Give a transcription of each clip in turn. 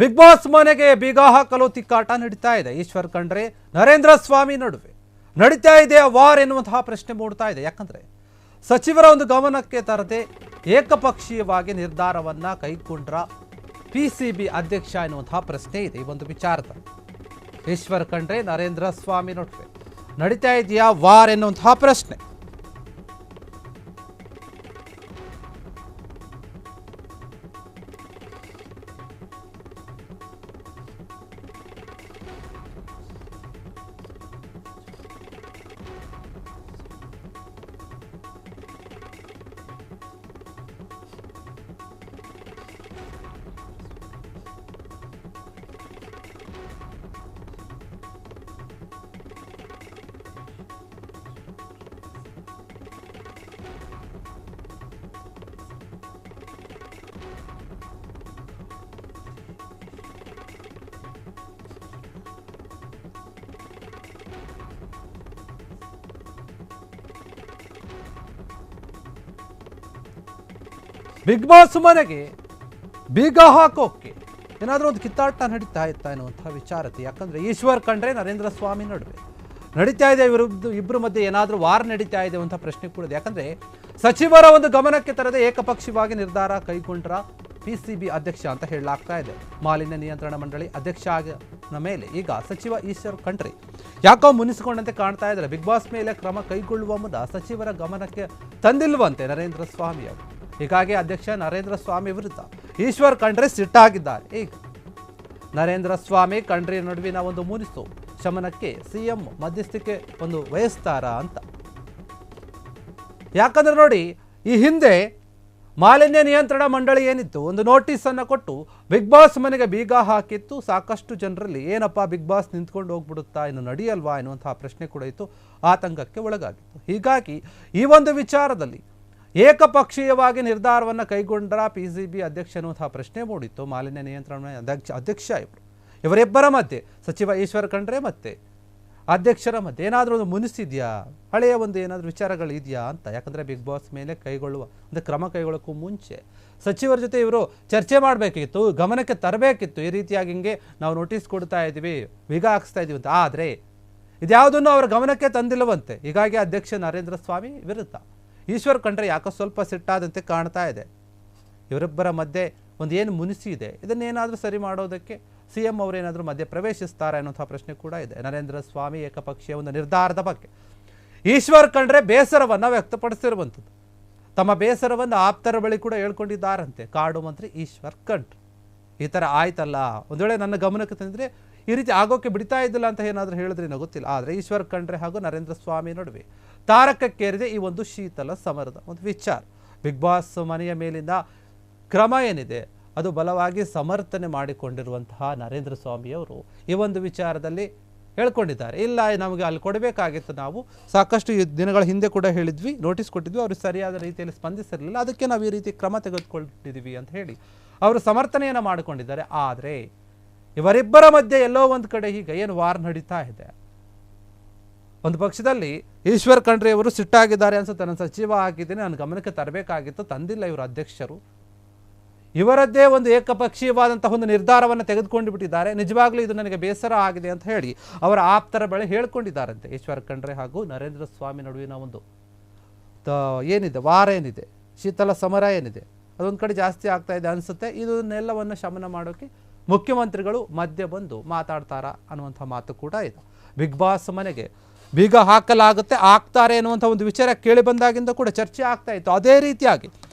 Big boss ಮನೆಗೆ ಬೀಗ ಹಾಕಲು ತಿಕ್ಕಾಟ ನಡೀತಾ ಇದೆ. ಈಶ್ವರ್ ಖಂಡ್ರೆ ನರೇಂದ್ರ ಸ್ವಾಮಿ ನಡುವೆ ನಡೀತಾ ಇದೆ ವಾರ್ ಎನ್ನುವಂತಹ ಪ್ರಶ್ನೆ ಮೂಡ್ತಾ ಇದೆ. ಯಾಕಂದ್ರೆ ಸಚಿವರ ಒಂದು ಗಮನಕ್ಕೆ ತರದೆ ಏಕಪಕ್ಷೀಯವಾಗಿ ನಿರ್ಧಾರವನ್ನ ಕೈಗೊಂಡ್ರ ಪಿಸಿಬಿ ಅಧ್ಯಕ್ಷ ಎನ್ನುವಂತಹ ಪ್ರಶ್ನೆ ಇದೆ. ಈ ಒಂದು ವಿಚಾರದಲ್ಲಿ ಈಶ್ವರ್ ಖಂಡ್ರೆ ನರೇಂದ್ರ ಸ್ವಾಮಿ ನಡುವೆ ನಡೀತಾ ಇದೆಯಾ ವಾರ್ ಎನ್ನುವಂತಹ ಪ್ರಶ್ನೆ. ಬಿಗ್ ಬಾಸ್ ಮನೆಗೆ ಬೀಗ ಹಾಕೋಕೆ ಏನಾದರೂ ಒಂದು ಕಿತ್ತಾಟ ನಡೀತಾ ಇತ್ತಾ ಎನ್ನುವಂತಹ ವಿಚಾರತೆ. ಯಾಕಂದರೆ ಈಶ್ವರ್ ಖಂಡ್ರೆ ನರೇಂದ್ರ ಸ್ವಾಮಿ ನಡುವೆ ನಡೀತಾ ಇದೆ, ಇಬ್ಬರ ಮಧ್ಯೆ ಏನಾದರೂ ವಾರ್ ನಡೀತಾ ಇದೆ ಅಂತ ಪ್ರಶ್ನೆ ಕೂಡ ಇದೆ. ಯಾಕಂದರೆ ಸಚಿವರ ಒಂದು ಗಮನಕ್ಕೆ ತರದೆ ಏಕಪಕ್ಷೀಯವಾಗಿ ನಿರ್ಧಾರ ಕೈಗೊಂಡ್ರ ಪಿಸಿಬಿ ಅಧ್ಯಕ್ಷ ಅಂತ ಹೇಳಲಾಗ್ತಾ ಇದೆ. ಮಾಲಿನ್ಯ ನಿಯಂತ್ರಣ ಮಂಡಳಿ ಅಧ್ಯಕ್ಷ ಆಗಿನ ಮೇಲೆ ಈಗ ಸಚಿವ ಈಶ್ವರ್ ಖಂಡ್ರೆ ಯಾಕೋ ಮುನಿಸಿಕೊಂಡಂತೆ ಕಾಣ್ತಾ ಇದ್ದಾರೆ. ಬಿಗ್ ಬಾಸ್ ಮೇಲೆ ಕ್ರಮ ಕೈಗೊಳ್ಳುವ ಮುನ್ನ ಸಚಿವರ ಗಮನಕ್ಕೆ ತಂದಿಲ್ವಂತೆ ನರೇಂದ್ರ ಸ್ವಾಮಿ ಅವರು. ಹೀಗಾಗಿ ಅಧ್ಯಕ್ಷ ನರೇಂದ್ರ ಸ್ವಾಮಿ ವಿರುದ್ಧ ಈಶ್ವರ್ ಖಂಡ್ರೆ ಸಿಟ್ಟಾಗಿದ್ದಾರೆ. ಈಗ ನರೇಂದ್ರ ಸ್ವಾಮಿ ಖಂಡ್ರೆ ನಡುವಿನ ಒಂದು ಮುನಿಸು ಶಮನಕ್ಕೆ ಸಿಎಂ ಮಧ್ಯಸ್ಥಿಕೆ ಒಂದು ವಹಿಸ್ತಾರ ಅಂತ. ಯಾಕಂದ್ರೆ ನೋಡಿ, ಈ ಹಿಂದೆ ಮಾಲಿನ್ಯ ನಿಯಂತ್ರಣ ಮಂಡಳಿ ಏನಿತ್ತು, ಒಂದು ನೋಟಿಸ್ ಅನ್ನು ಕೊಟ್ಟು ಬಿಗ್ ಬಾಸ್ ಮನೆಗೆ ಬೀಗ ಹಾಕಿತ್ತು. ಸಾಕಷ್ಟು ಜನರಲ್ಲಿ ಏನಪ್ಪ ಬಿಗ್ ಬಾಸ್ ನಿಂತ್ಕೊಂಡು ಹೋಗ್ಬಿಡುತ್ತಾ, ಇನ್ನು ನಡೆಯಲ್ವಾ ಎನ್ನುವಂತಹ ಪ್ರಶ್ನೆ ಕೂಡ ಇತ್ತು, ಆತಂಕಕ್ಕೆ ಒಳಗಾಗಿತ್ತು. ಹೀಗಾಗಿ ಈ ಒಂದು ವಿಚಾರದಲ್ಲಿ ಏಕಪಕ್ಷೀಯವಾಗಿ ನಿರ್ಧಾರವನ್ನು ಕೈಗೊಂಡರ ಪಿಸಿಬಿ ಅಧ್ಯಕ್ಷ ಎನ್ನುವಂತಹ ಪ್ರಶ್ನೆ ಮೂಡಿತ್ತು. ಮಾಲಿನ್ಯ ನಿಯಂತ್ರಣ ಅಧ್ಯಕ್ಷ ಇವರಿಬ್ಬರ ಮಧ್ಯೆ ಸಚಿವ ಈಶ್ವರ್ ಖಂಡ್ರೆ ಮತ್ತೆ ಅಧ್ಯಕ್ಷರ ಮಧ್ಯೆ ಏನಾದರೂ ಒಂದು ಮುನಿಸಿದೆಯಾ, ಹಳೆಯ ಒಂದು ಏನಾದರೂ ವಿಚಾರಗಳಿದೆಯಾ ಅಂತ. ಯಾಕಂದರೆ ಬಿಗ್ ಬಾಸ್ ಮೇಲೆ ಕೈಗೊಳ್ಳುವ ಒಂದು ಕ್ರಮ ಕೈಗೊಳ್ಳೋಕ್ಕೂ ಮುಂಚೆ ಸಚಿವರ ಜೊತೆ ಇವರು ಚರ್ಚೆ ಮಾಡಬೇಕಿತ್ತು, ಗಮನಕ್ಕೆ ತರಬೇಕಿತ್ತು. ಈ ರೀತಿಯಾಗಿ ಹಿಂಗೆ ನಾವು ನೋಟಿಸ್ ಕೊಡ್ತಾ ಇದ್ದೀವಿ, ಬೀಗ ಹಾಕಿಸ್ತಾ ಇದ್ದೀವಿ ಅಂತ. ಆದರೆ ಇದ್ಯಾವುದನ್ನು ಅವರ ಗಮನಕ್ಕೆ ತಂದಿಲ್ಲವಂತೆ. ಹೀಗಾಗಿ ಅಧ್ಯಕ್ಷ ನರೇಂದ್ರ ಸ್ವಾಮಿ ವಿರುದ್ಧ ಈಶ್ವರ್ ಖಂಡ್ರೆ ಯಾಕೋ ಸ್ವಲ್ಪ ಸಿಟ್ಟಾದಂತೆ ಕಾಣ್ತಾ ಇದೆ. ಇವರಿಬ್ಬರ ಮಧ್ಯೆ ಒಂದು ಏನು ಮುನಿಸಿ ಇದೆ, ಇದನ್ನೇನಾದರೂ ಸರಿ ಮಾಡೋದಕ್ಕೆ ಸಿಎಂ ಅವರೇನಾದರೂ ಮಧ್ಯೆ ಪ್ರವೇಶಿಸ್ತಾರಾ ಅನ್ನೋಂಥ ಪ್ರಶ್ನೆ ಕೂಡ ಇದೆ. ನರೇಂದ್ರ ಸ್ವಾಮಿ ಏಕಪಕ್ಷೀಯ ಒಂದು ನಿರ್ಧಾರದ ಬಗ್ಗೆ ಈಶ್ವರ್ ಖಂಡ್ರೆ ಬೇಸರವನ್ನು ವ್ಯಕ್ತಪಡಿಸಿರುವಂಥದ್ದು. ತಮ್ಮ ಬೇಸರವನ್ನು ಆಪ್ತರ ಬಳಿ ಕೂಡ ಹೇಳ್ಕೊಂಡಿದ್ದಾರಂತೆ ಕಾಡು ಮಂತ್ರಿ ಈಶ್ವರ್ ಖಂಡ್ರೆ. ಈ ಥರ ಆಯ್ತಲ್ಲ, ಒಂದು ವೇಳೆ ನನ್ನ ಗಮನಕ್ಕೆ ತಂದರೆ ಈ ರೀತಿ ಆಗೋಕ್ಕೆ ಬಿಡ್ತಾ ಇದ್ದಿಲ್ಲ ಅಂತ ಏನಾದರೂ ಹೇಳಿದ್ರೆ ಏನೋ ಗೊತ್ತಿಲ್ಲ. ಆದರೆ ಈಶ್ವರ್ ಖಂಡ್ರೆ ಹಾಗೂ ನರೇಂದ್ರ ಸ್ವಾಮಿ ನಡುವೆ ತಾರಕಕ್ಕೇರಿದೆ ಈ ಒಂದು ಶೀತಲ ಸಮರದ ಒಂದು ವಿಚಾರ. ಬಿಗ್ ಬಾಸ್ ಮನೆಯ ಮೇಲಿನ ಕ್ರಮ ಏನಿದೆ ಅದು ಬಲವಾಗಿ ಸಮರ್ಥನೆ ಮಾಡಿಕೊಂಡಿರುವಂತಹ ನರೇಂದ್ರ ಸ್ವಾಮಿಯವರು ಈ ಒಂದು ವಿಚಾರದಲ್ಲಿ ಹೇಳ್ಕೊಂಡಿದ್ದಾರೆ. ಇಲ್ಲ, ನಮಗೆ ಅಲ್ಲಿ ಕೊಡಬೇಕಾಗಿತ್ತು, ನಾವು ಸಾಕಷ್ಟು ದಿನಗಳ ಹಿಂದೆ ಕೂಡ ಹೇಳಿದ್ವಿ, ನೋಟಿಸ್ ಕೊಟ್ಟಿದ್ವಿ, ಅವರು ಸರಿಯಾದ ರೀತಿಯಲ್ಲಿ ಸ್ಪಂದಿಸಿರಲಿಲ್ಲ, ಅದಕ್ಕೆ ನಾವು ಈ ರೀತಿ ಕ್ರಮ ತೆಗೆದುಕೊಂಡಿದ್ದೀವಿ ಅಂತ ಹೇಳಿ ಅವರು ಸಮರ್ಥನೆಯನ್ನು ಮಾಡಿಕೊಂಡಿದ್ದಾರೆ. ಆದರೆ ಇವರಿಬ್ಬರ ಮಧ್ಯೆ ಎಲ್ಲೋ ಒಂದು ಕಡೆ ಈಗ ಏನು ವಾರ್ ನಡೀತಾ ಇದೆ. ಒಂದು ಪಕ್ಷದಲ್ಲಿ ಈಶ್ವರ್ ಖಂಡ್ರೆ ಅವರು ಸಿಟ್ಟಾಗಿದ್ದಾರೆ ಅನ್ಸುತ್ತೆ, ನಾನು ಸಚಿವ ಆಗಿದ್ದೀನಿ, ನನ್ನ ಗಮನಕ್ಕೆ ತರಬೇಕಾಗಿತ್ತು, ತಂದಿಲ್ಲ ಇವರು ಅಧ್ಯಕ್ಷರು. ಇವರದ್ದೇ ಒಂದು ಏಕಪಕ್ಷೀಯವಾದಂತಹ ಒಂದು ನಿರ್ಧಾರವನ್ನು ತೆಗೆದುಕೊಂಡು ಬಿಟ್ಟಿದ್ದಾರೆ, ನಿಜವಾಗ್ಲೂ ಇದು ನನಗೆ ಬೇಸರ ಆಗಿದೆ ಅಂತ ಹೇಳಿ ಅವರ ಆಪ್ತರ ಬಳಿ ಹೇಳ್ಕೊಂಡಿದ್ದಾರಂತೆ. ಈಶ್ವರ್ ಖಂಡ್ರೆ ಹಾಗೂ ನರೇಂದ್ರ ಸ್ವಾಮಿ ನಡುವಿನ ಒಂದು ಏನಿದೆ ವಾರ ಏನಿದೆ, ಶೀತಲ ಸಮರ ಏನಿದೆ, ಅದೊಂದು ಕಡೆ ಜಾಸ್ತಿ ಆಗ್ತಾ ಇದೆ ಅನಿಸುತ್ತೆ. ಇದನ್ನೆಲ್ಲವನ್ನು ಶಮನ ಮಾಡೋಕ್ಕೆ ಮುಖ್ಯಮಂತ್ರಿಗಳು ಮಧ್ಯೆ ಬಂದು ಮಾತಾಡ್ತಾರಾ ಅನ್ನುವಂಥ ಮಾತು ಕೂಡ ಇದೆ. ಬಿಗ್ ಬಾಸ್ ಮನೆಗೆ ಬೀಗ ಹಾಕಲಾಗುತ್ತೆ, ಆಗ್ತಾರೆ ಅನ್ನುವಂಥ ಒಂದು ವಿಚಾರ ಕೇಳಿ ಬಂದಾಗಿಂದ ಕೂಡ ಚರ್ಚೆ ಆಗ್ತಾ ಇತ್ತು. ಅದೇ ರೀತಿಯಾಗಿ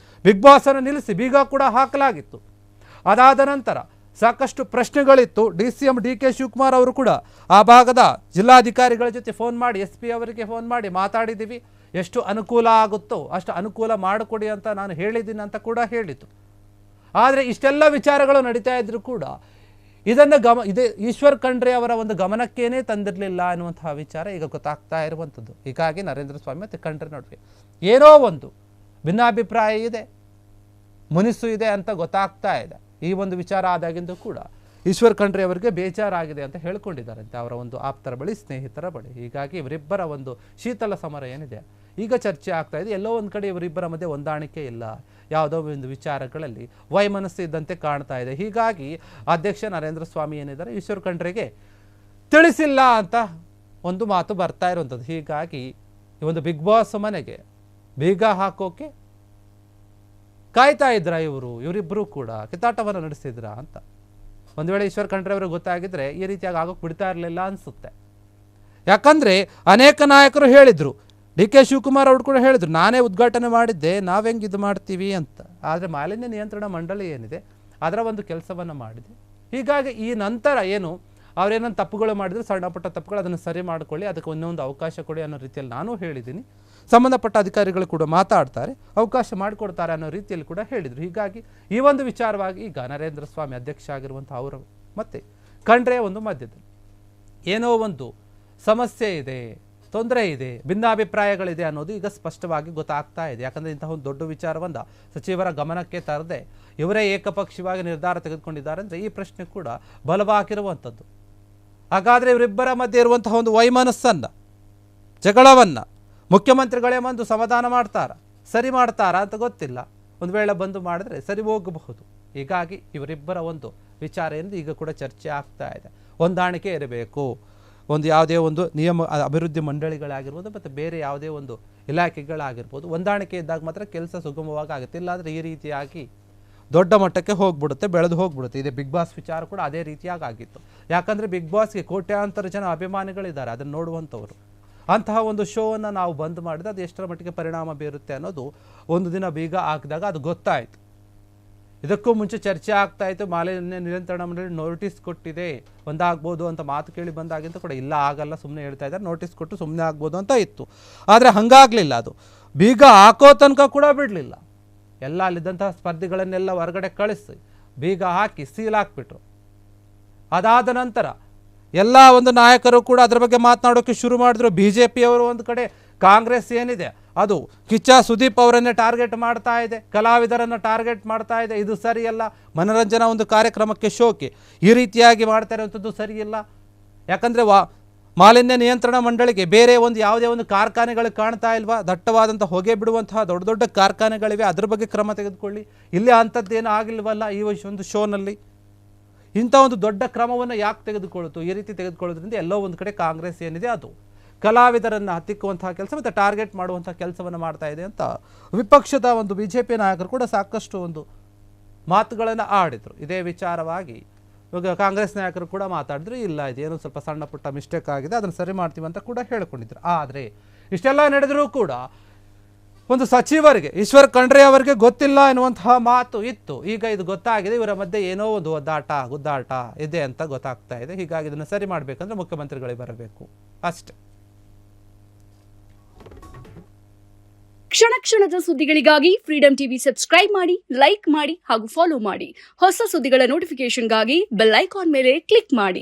ಬಿಗ್ ಬಾಸ್ ಅನ್ನು ನಿಲ್ಲಿಸಿ ಬೀಗ ಕೂಡ ಹಾಕಲಾಗಿತ್ತು. ಅದಾದ ನಂತರ ಸಾಕಷ್ಟು ಪ್ರಶ್ನೆಗಳಿತ್ತು. DCM DK ಶಿವಕುಮಾರ್ ಅವರು ಕೂಡ ಆ ಭಾಗದ ಜಿಲ್ಲಾಧಿಕಾರಿಗಳ ಜೊತೆ ಫೋನ್ ಮಾಡಿ, SP ಅವರಿಗೆ ಫೋನ್ ಮಾಡಿ ಮಾತಾಡಿದ್ದೀವಿ, ಎಷ್ಟು ಅನುಕೂಲ ಆಗುತ್ತೋ ಅಷ್ಟು ಅನುಕೂಲ ಮಾಡಿಕೊಡಿ ಅಂತ ನಾನು ಹೇಳಿದ್ದೀನಿ ಅಂತ ಕೂಡ ಹೇಳಿತು. ಆದರೆ ಇಷ್ಟೆಲ್ಲ ವಿಚಾರಗಳು ನಡೀತಾ ಇದ್ರೂ ಕೂಡ ಇದನ್ನು ಇದೇ ಈಶ್ವರ್ ಖಂಡ್ರೆ ಅವರ ಒಂದು ಗಮನಕ್ಕೇನೆ ತಂದಿರಲಿಲ್ಲ ಅನ್ನುವಂತಹ ವಿಚಾರ ಈಗ ಗೊತ್ತಾಗ್ತಾ ಇರುವಂಥದ್ದು. ಹೀಗಾಗಿ ನರೇಂದ್ರ ಸ್ವಾಮಿ ಮತ್ತು ಖಂಡ್ರೆ ನಡುವೆ ಏನೋ ಒಂದು ಭಿನ್ನಾಭಿಪ್ರಾಯ ಇದೆ, ಮುನಿಸು ಇದೆ ಅಂತ ಗೊತ್ತಾಗ್ತಾ ಇದೆ. ಈ ಒಂದು ವಿಚಾರ ಆದಾಗಿಂದು ಕೂಡ ಈಶ್ವರ್ ಖಂಡ್ರೆ ಅವರಿಗೆ ಬೇಜಾರಾಗಿದೆ ಅಂತ ಹೇಳ್ಕೊಂಡಿದ್ದಾರಂತೆ ಅವರ ಒಂದು ಆಪ್ತರ ಬಳಿ, ಸ್ನೇಹಿತರ ಬಳಿ. ಹೀಗಾಗಿ ಇವರಿಬ್ಬರ ಒಂದು ಶೀತಲ ಸಮರ ಏನಿದೆ ಈಗ ಚರ್ಚೆ ಆಗ್ತಾ ಇದೆ. ಎಲ್ಲೋ ಒಂದು ಕಡೆ ಇವರಿಬ್ಬರ ಮಧ್ಯೆ ಹೊಂದಾಣಿಕೆ ಇಲ್ಲ, ಯಾವುದೋ ಒಂದು ವಿಚಾರಗಳಲ್ಲಿ ವೈಮನಸ್ಸು ಇದ್ದಂತೆ ಕಾಣ್ತಾ ಇದೆ. ಹೀಗಾಗಿ ಅಧ್ಯಕ್ಷ ನರೇಂದ್ರ ಸ್ವಾಮಿ ಏನಿದ್ದಾರೆ ಈಶ್ವರ್ ಖಂಡ್ರೆಗೆ ತಿಳಿಸಿಲ್ಲ ಅಂತ ಒಂದು ಮಾತು ಬರ್ತಾ ಇರುವಂಥದ್ದು. ಹೀಗಾಗಿ ಈ ಒಂದು ಬಿಗ್ ಬಾಸ್ ಮನೆಗೆ ಬೀಗ ಹಾಕೋಕೆ ಕಾಯ್ತಾ ಇದ್ರ ಇವರಿಬ್ಬರು ಕೂಡ ಕಿತ್ತಾಟವನ್ನು ನಡೆಸಿದ್ರ ಅಂತ. ಒಂದು ವೇಳೆ ಈಶ್ವರ್ ಖಂಡ್ರೆ ಅವ್ರಿಗೆ ಗೊತ್ತಾಗಿದ್ರೆ ಈ ರೀತಿಯಾಗಿ ಆಗೋಕೆ ಬಿಡ್ತಾ ಇರಲಿಲ್ಲ ಅನಿಸುತ್ತೆ. ಯಾಕಂದರೆ ಅನೇಕ ನಾಯಕರು ಹೇಳಿದರು, DK ಶಿವಕುಮಾರ್ ಅವರು ಕೂಡ ಹೇಳಿದರು, ನಾನೇ ಉದ್ಘಾಟನೆ ಮಾಡಿದ್ದೆ, ನಾವು ಹೆಂಗೆ ಇದು ಮಾಡ್ತೀವಿ ಅಂತ. ಆದರೆ ಮಾಲಿನ್ಯ ನಿಯಂತ್ರಣ ಮಂಡಳಿ ಏನಿದೆ ಅದರ ಒಂದು ಕೆಲಸವನ್ನು ಮಾಡಿದೆ. ಹೀಗಾಗಿ ಈ ನಂತರ ಏನು ಅವರೇನೊಂದು ತಪ್ಪುಗಳು ಮಾಡಿದ್ರು, ಸಣ್ಣ ಪುಟ್ಟ ತಪ್ಪುಗಳು, ಅದನ್ನು ಸರಿ ಮಾಡಿಕೊಳ್ಳಿ, ಅದಕ್ಕೆ ಇನ್ನೊಂದು ಅವಕಾಶ ಕೊಡಿ ಅನ್ನೋ ರೀತಿಯಲ್ಲಿ ನಾನು ಹೇಳಿದ್ದೀನಿ. ಸಂಬಂಧಪಟ್ಟ ಅಧಿಕಾರಿಗಳು ಕೂಡ ಮಾತಾಡ್ತಾರೆ, ಅವಕಾಶ ಮಾಡಿಕೊಡ್ತಾರೆ ಅನ್ನೋ ರೀತಿಯಲ್ಲಿ ಕೂಡ ಹೇಳಿದರು. ಹೀಗಾಗಿ ಈ ಒಂದು ವಿಚಾರವಾಗಿ ಈಗ ನರೇಂದ್ರ ಸ್ವಾಮಿ ಅಧ್ಯಕ್ಷ ಆಗಿರುವಂಥ ಅವರು ಮತ್ತು ಖಂಡ್ರೆ ಒಂದು ಮಧ್ಯದಲ್ಲಿ ಏನೋ ಒಂದು ಸಮಸ್ಯೆ ಇದೆ, ತೊಂದರೆ ಇದೆ, ಭಿನ್ನಾಭಿಪ್ರಾಯಗಳಿದೆ ಅನ್ನೋದು ಈಗ ಸ್ಪಷ್ಟವಾಗಿ ಗೊತ್ತಾಗ್ತಾ ಇದೆ. ಯಾಕಂದರೆ ಇಂತಹ ಒಂದು ದೊಡ್ಡ ವಿಚಾರವನ್ನು ಸಚಿವರ ಗಮನಕ್ಕೆ ತರದೆ ಇವರೇ ಏಕಪಕ್ಷೀಯವಾಗಿ ನಿರ್ಧಾರ ತೆಗೆದುಕೊಂಡಿದ್ದಾರೆ ಅಂದರೆ ಈ ಪ್ರಶ್ನೆ ಕೂಡ ಬಲವಾಗಿರುವಂಥದ್ದು. ಹಾಗಾದರೆ ಇವರಿಬ್ಬರ ಮಧ್ಯೆ ಇರುವಂತಹ ಒಂದು ವೈಮನಸ್ಸನ್ನು, ಜಗಳವನ್ನು ಮುಖ್ಯಮಂತ್ರಿಗಳೇ ಬಂದು ಸಮಾಧಾನ ಮಾಡ್ತಾರಾ, ಸರಿ ಮಾಡ್ತಾರಾ ಅಂತ ಗೊತ್ತಿಲ್ಲ. ಒಂದು ವೇಳೆ ಬಂದು ಮಾಡಿದ್ರೆ ಸರಿ ಹೋಗಬಹುದು. ಹೀಗಾಗಿ ಇವರಿಬ್ಬರ ಒಂದು ವಿಚಾರ ಎಂದು ಈಗ ಕೂಡ ಚರ್ಚೆ ಆಗ್ತಾ ಇದೆ. ಹೊಂದಾಣಿಕೆ ಇರಬೇಕು. ಒಂದು ಯಾವುದೇ ಒಂದು ನಿಯಮ ಅಭಿವೃದ್ಧಿ ಮಂಡಳಿಗಳಾಗಿರ್ಬೋದು ಮತ್ತು ಬೇರೆ ಯಾವುದೇ ಒಂದು ಇಲಾಖೆಗಳಾಗಿರ್ಬೋದು, ಹೊಂದಾಣಿಕೆ ಇದ್ದಾಗ ಮಾತ್ರ ಕೆಲಸ ಸುಗಮವಾಗಿ ಆಗುತ್ತೆ. ಇಲ್ಲಾಂದರೆ ಈ ರೀತಿಯಾಗಿ ದೊಡ್ಡ ಮಟ್ಟಕ್ಕೆ ಹೋಗ್ಬಿಡುತ್ತೆ, ಬೆಳೆದು ಹೋಗ್ಬಿಡುತ್ತೆ. ಇದೇ ಬಿಗ್ ಬಾಸ್ ವಿಚಾರ ಕೂಡ ಅದೇ ರೀತಿಯಾಗಿ ಆಗಿತ್ತು. ಯಾಕಂದರೆ ಬಿಗ್ ಬಾಸ್ಗೆ ಕೋಟ್ಯಾಂತರ ಜನ ಅಭಿಮಾನಿಗಳಿದ್ದಾರೆ, ಅದನ್ನು ನೋಡುವಂಥವ್ರು. ಅಂತಹ ಒಂದು ಶೋವನ್ನು ನಾವು ಬಂದ್ ಮಾಡಿದ್ರೆ ಅದು ಎಷ್ಟರ ಮಟ್ಟಿಗೆ ಪರಿಣಾಮ ಬೀರುತ್ತೆ ಅನ್ನೋದು ಒಂದು ದಿನ ಬೀಗ ಹಾಕಿದಾಗ ಅದು ಗೊತ್ತಾಯಿತು. ಇದಕ್ಕೂ ಮುಂಚೆ ಚರ್ಚೆ ಆಗ್ತಾ ಇತ್ತು, ಮಾಲಿನ್ಯ ನಿಯಂತ್ರಣ ಮಂಡಳಿ ನೋಟಿಸ್ ಕೊಟ್ಟಿದೆ, ಒಂದಾಗ್ಬೋದು ಅಂತ ಮಾತು ಕೇಳಿ ಬಂದಾಗಿಂತ ಕೂಡ ಇಲ್ಲ ಆಗಲ್ಲ, ಸುಮ್ಮನೆ ಹೇಳ್ತಾ ಇದ್ದಾರೆ, ನೋಟಿಸ್ ಕೊಟ್ಟು ಸುಮ್ಮನೆ ಆಗ್ಬೋದು ಅಂತ ಇತ್ತು. ಆದರೆ ಹಂಗಾಗಲಿಲ್ಲ. ಅದು ಬೀಗ ಹಾಕೋ ತನಕ ಕೂಡ ಬಿಡಲಿಲ್ಲ. ಎಲ್ಲ ಅಲ್ಲಿದ್ದಂತಹ ಸ್ಪರ್ಧಿಗಳನ್ನೆಲ್ಲ ಹೊರಗಡೆ ಕಳಿಸಿ ಬೀಗ ಹಾಕಿ ಸೀಲ್ ಹಾಕ್ಬಿಟ್ರು. ಅದಾದ ನಂತರ ಎಲ್ಲ ಒಂದು ನಾಯಕರು ಕೂಡ ಅದರ ಬಗ್ಗೆ ಮಾತನಾಡೋಕ್ಕೆ ಶುರು ಮಾಡಿದ್ರು. BJPಯವರು ಒಂದು ಕಡೆ, ಕಾಂಗ್ರೆಸ್ ಏನಿದೆ ಅದು ಕಿಚ್ಚ ಸುದೀಪ್ ಅವರನ್ನೇ ಟಾರ್ಗೆಟ್ ಮಾಡ್ತಾ ಇದೆ, ಕಲಾವಿದರನ್ನು ಟಾರ್ಗೆಟ್ ಮಾಡ್ತಾ ಇದೆ. ಇದು ಸರಿಯಲ್ಲ, ಮನೋರಂಜನಾ ಒಂದು ಕಾರ್ಯಕ್ರಮಕ್ಕೆ ಶೋಕಿ ಈ ರೀತಿಯಾಗಿ ಮಾಡ್ತಾ ಇರುವಂಥದ್ದು ಸರಿಯಿಲ್ಲ. ಯಾಕಂದರೆ ಮಾಲಿನ್ಯ ನಿಯಂತ್ರಣ ಮಂಡಳಿಗೆ ಬೇರೆ ಒಂದು ಯಾವುದೇ ಒಂದು ಕಾರ್ಖಾನೆಗಳು ಕಾಣ್ತಾ ಇಲ್ವಾ? ದಟ್ಟವಾದಂಥ ಹೊಗೆ ಬಿಡುವಂತಹ ದೊಡ್ಡ ದೊಡ್ಡ ಕಾರ್ಖಾನೆಗಳಿವೆ, ಅದ್ರ ಬಗ್ಗೆ ಕ್ರಮ ತೆಗೆದುಕೊಳ್ಳಿ. ಇಲ್ಲಿ ಅಂಥದ್ದೇನು ಆಗಿಲ್ವಲ್ಲ ಈ ಒಂದು ಶೋನಲ್ಲಿ. ಇಂಥ ಒಂದು ದೊಡ್ಡ ಕ್ರಮವನ್ನು ಯಾಕೆ ತೆಗೆದುಕೊಳ್ತು? ಈ ರೀತಿ ತೆಗೆದುಕೊಳ್ಳೋದ್ರಿಂದ ಎಲ್ಲೋ ಒಂದು ಕಡೆ ಕಾಂಗ್ರೆಸ್ ಏನಿದೆ ಅದು ಕಲಾವಿದರನ್ನು ಹತ್ತಿಕ್ಕುವಂತಹ ಕೆಲಸ ಮತ್ತು ಟಾರ್ಗೆಟ್ ಮಾಡುವಂಥ ಕೆಲಸವನ್ನು ಮಾಡ್ತಾ ಇದೆ ಅಂತ ವಿಪಕ್ಷದ ಒಂದು BJP ನಾಯಕರು ಕೂಡ ಸಾಕಷ್ಟು ಒಂದು ಮಾತುಗಳನ್ನು ಆಡಿದರು. ಇದೇ ವಿಚಾರವಾಗಿ ಇವಾಗ ಕಾಂಗ್ರೆಸ್ ನಾಯಕರು ಕೂಡ ಮಾತಾಡಿದ್ರು, ಇಲ್ಲ ಇದೇನು ಸ್ವಲ್ಪ ಸಣ್ಣ ಪುಟ್ಟ ಮಿಸ್ಟೇಕ್ ಆಗಿದೆ, ಅದನ್ನು ಸರಿ ಮಾಡ್ತೀವಿ ಅಂತ ಕೂಡ ಹೇಳಿಕೊಂಡಿದ್ರು. ಆದರೆ ಇಷ್ಟೆಲ್ಲ ನಡೆದರೂ ಕೂಡ ಒಂದು ಸಚಿವರಿಗೆ, ಈಶ್ವರ್ ಖಂಡ್ರೆ ಅವರಿಗೆ ಗೊತ್ತಿಲ್ಲ ಎನ್ನುವಂತಹ ಮಾತು ಇತ್ತು. ಈಗ ಇದು ಗೊತ್ತಾಗಿದೆ, ಇವರ ಮಧ್ಯೆ ಏನೋ ಒಂದು ಗುದ್ದಾಟ ಇದೆ ಅಂತ ಗೊತ್ತಾಗ್ತಾ ಇದೆ. ಹೀಗಾಗಿ ಇದನ್ನು ಸರಿ ಮಾಡಬೇಕಂದ್ರೆ ಮುಖ್ಯಮಂತ್ರಿಗಳಿಗೆ ಬರಬೇಕು ಅಷ್ಟೇ. ಕ್ಷಣ ಕ್ಷಣದ ಸುದ್ದಿಗಳಿಗಾಗಿ ಫ್ರೀಡಂ ಟಿವಿ ಸಬ್ಸ್ಕ್ರೈಬ್ ಮಾಡಿ, ಲೈಕ್ ಮಾಡಿ ಹಾಗೂ ಫಾಲೋ ಮಾಡಿ. ಹೊಸ ಸುದ್ದಿಗಳ ನೋಟಿಫಿಕೇಶನ್ಗಾಗಿ ಬೆಲ್ ಐಕಾನ್ ಮೇಲೆ ಕ್ಲಿಕ್ ಮಾಡಿ.